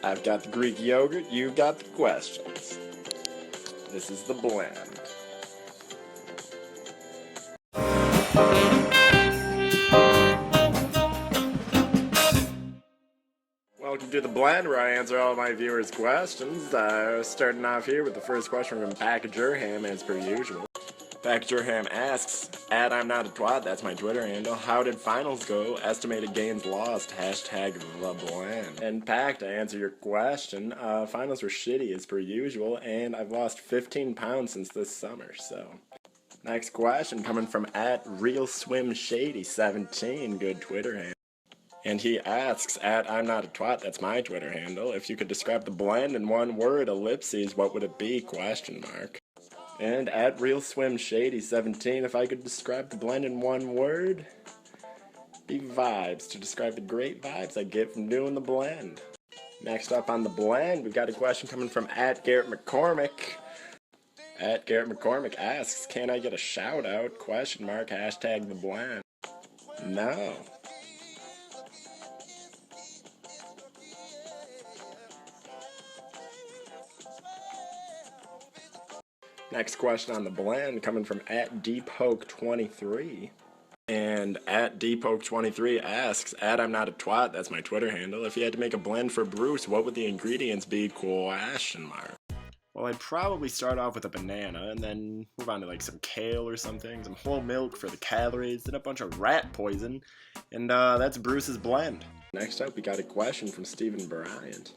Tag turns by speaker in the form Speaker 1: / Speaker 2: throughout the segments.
Speaker 1: I've got the Greek yogurt, you've got the questions. This is The Blend. Welcome to The Blend, where I answer all my viewers' questions. Starting off here with the first question from Packager Ham, as per usual. Packager Ham asks, I'm not a twat, that's my Twitter handle. How did finals go? Estimated gains lost. Hashtag TheBlend. And Pack, to answer your question, finals were shitty as per usual, and I've lost 15 pounds since this summer, so. Next question coming from @RealSwimShady17, good Twitter handle. And he asks, I'm not a twat, that's my Twitter handle. If you could describe the blend in one word, ellipses, what would it be? Question mark. And @RealSwimShady17, if I could describe the blend in one word, be vibes, to describe the great vibes I get from doing the blend. Next up on the blend, we've got a question coming from @GarrettMcCormick. @GarrettMcCormick asks, can I get a shout out? Question mark, hashtag the blend. No. Next question on the blend coming from @DeepHoke23. And @DeepHoke23 asks, I'm not a twat, that's my Twitter handle. If you had to make a blend for Bruce, what would the ingredients be? Question mark. Well, I'd probably start off with a banana and then move on to like some kale or something, some whole milk for the calories, then a bunch of rat poison, and that's Bruce's blend. Next up, we got a question from Stephen Bryant.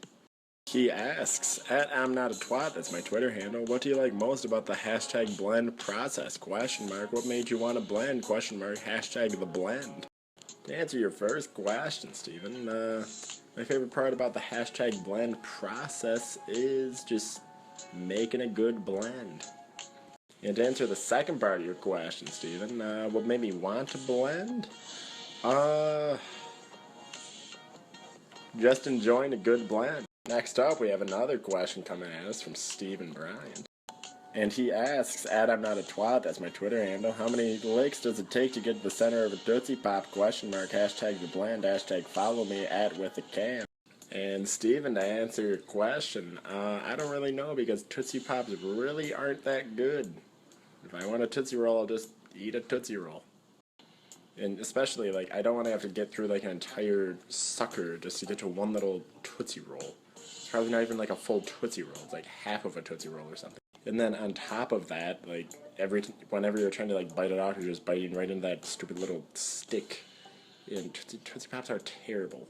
Speaker 1: He asks, I'm not a twat, that's my Twitter handle. What do you like most about the hashtag blend process? Question mark. What made you want to blend? Question mark. Hashtag the blend. To answer your first question, Stephen, my favorite part about the hashtag blend process is just making a good blend. And to answer the second part of your question, Stephen, what made me want to blend? Just enjoying a good blend. Next up, we have another question coming at us from Stephen Bryant. And he asks, I'm not a twat, that's my Twitter handle. How many licks does it take to get to the center of a Tootsie Pop? Question mark, hashtag the blend, hashtag follow me @withacam. And Stephen, to answer your question, I don't really know because Tootsie Pops really aren't that good. If I want a Tootsie Roll, I'll just eat a Tootsie Roll. And especially, like, I don't want to have to get through, like, an entire sucker just to get to one little Tootsie Roll. It's probably not even, like, a full Tootsie Roll. It's, like, half of a Tootsie Roll or something. And then on top of that, like, whenever you're trying to, like, bite it off, you're just biting right into that stupid little stick. And Tootsie Pops are terrible.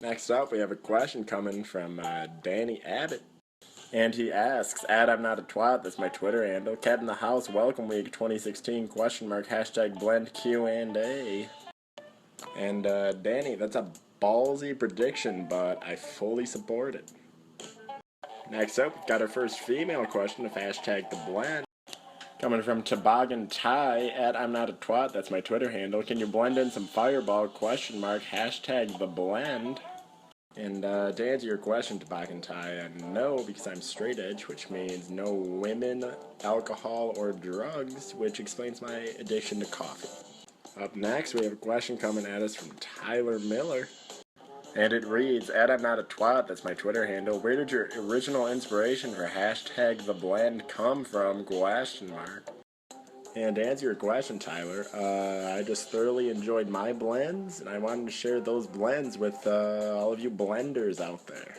Speaker 1: Next up, we have a question coming from Danny Abbott. And he asks, I'm not a twat, that's my Twitter handle. Cat in the House, Welcome Week 2016, question mark, hashtag blend Q&A. And Danny, that's a ballsy prediction, but I fully support it. Next up, we've got our first female question of hashtag the blend. Coming from Toboggan Ty, I'm not a twat, that's my Twitter handle. Can you blend in some Fireball? Question mark, hashtag the blend. And to answer your question, Toboggan Ty, no, because I'm straight edge, which means no women, alcohol, or drugs, which explains my addiction to coffee. Up next, we have a question coming at us from Tyler Miller. And it reads, I'm not a twat, that's my Twitter handle. Where did your original inspiration for hashtag the blend come from? Question mark. And to answer your question, Tyler, I just thoroughly enjoyed my blends, and I wanted to share those blends with all of you blenders out there.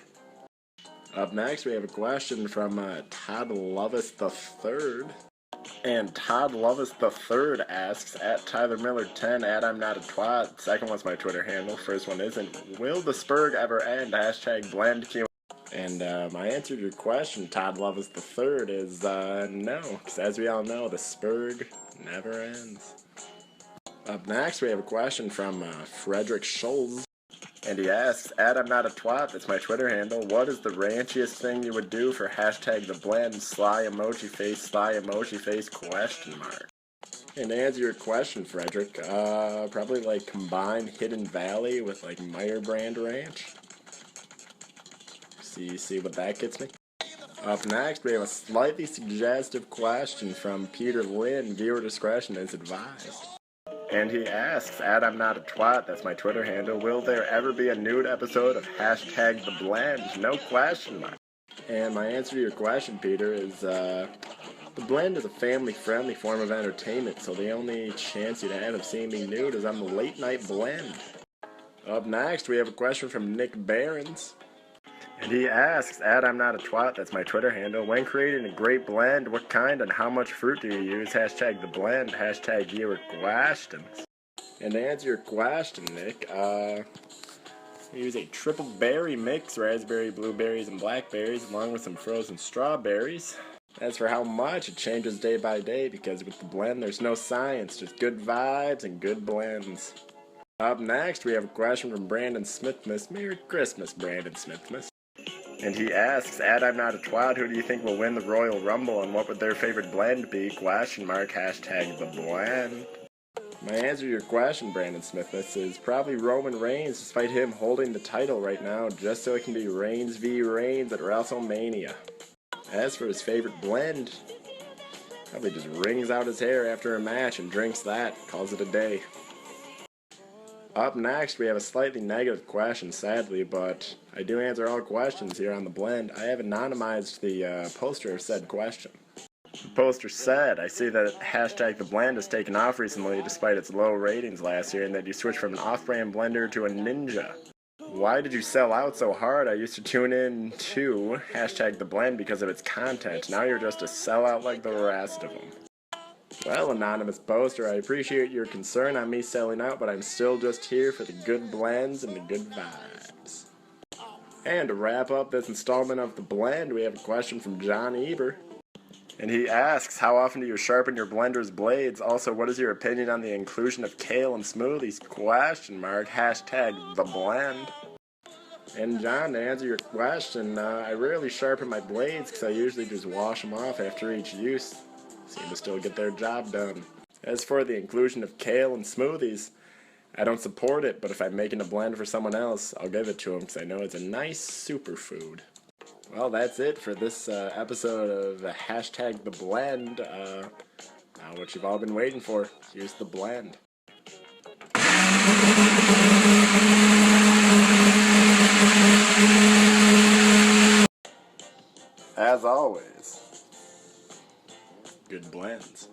Speaker 1: Up next, we have a question from Todd Lovis III. And Todd Lovis III asks, @TylerMiller10, I'm not a twat. Second one's my Twitter handle. First one isn't. Will the Spurg ever end? Hashtag blend Q. And my answer to your question, Todd Lovis III, is no. Because as we all know, the Spurg never ends. Up next, we have a question from Frederick Schulz. And he asks, I'm not a twat, that's my Twitter handle. What is the ranchiest thing you would do for hashtag the blend? Sly emoji face, question mark. And to answer your question, Frederick, probably like combine Hidden Valley with like Meyer brand ranch. See what that gets me? Up next, we have a slightly suggestive question from Peter Lynn. Viewer discretion is advised. And he asks, I'm not a twat, that's my Twitter handle, will there ever be a nude episode of hashtag TheBlend? No question mark. And my answer to your question, Peter, is TheBlend is a family-friendly form of entertainment, so the only chance you'd have of seeing me nude is on the Late Night Blend. Up next, we have a question from Nick Behrens. And he asks, I'm not a twat, that's my Twitter handle, when creating a great blend, what kind and how much fruit do you use? Hashtag TheBlend, hashtag your questions. And to answer your question, Nick, I use a triple berry mix, raspberry, blueberries, and blackberries, along with some frozen strawberries. As for how much, it changes day by day, because with TheBlend, there's no science, just good vibes and good blends. Up next, we have a question from Brandon Smithmas. Merry Christmas, Brandon Smithmas. And he asks, I'm not a twat, who do you think will win the Royal Rumble, and what would their favorite blend be? Question mark, hashtag TheBlend. My answer to your question, Brandon Smithmas, is probably Roman Reigns, despite him holding the title right now, just so it can be Reigns v. Reigns at WrestleMania. As for his favorite blend, probably just wrings out his hair after a match and drinks that, calls it a day. Up next, we have a slightly negative question, sadly, but I do answer all questions here on TheBlend. I have anonymized the poster of said question. The poster said, I see that hashtag TheBlend has taken off recently despite its low ratings last year, and that you switched from an off-brand blender to a Ninja. Why did you sell out so hard? I used to tune in to hashtag TheBlend because of its content. Now you're just a sellout like the rest of them. Well, anonymous poster, I appreciate your concern on me selling out, but I'm still just here for the good blends and the good vibes. And to wrap up this installment of TheBlend, we have a question from John Eber. And he asks, how often do you sharpen your blender's blades? Also, what is your opinion on the inclusion of kale in smoothies? Question mark, hashtag TheBlend. And John, to answer your question, I rarely sharpen my blades because I usually just wash them off after each use. Seem to still get their job done. As for the inclusion of kale in smoothies, I don't support it, but if I'm making a blend for someone else, I'll give it to them because I know it's a nice superfood. Well, that's it for this episode of hashtag TheBlend. Now what you've all been waiting for, here's TheBlend. As always, good blends.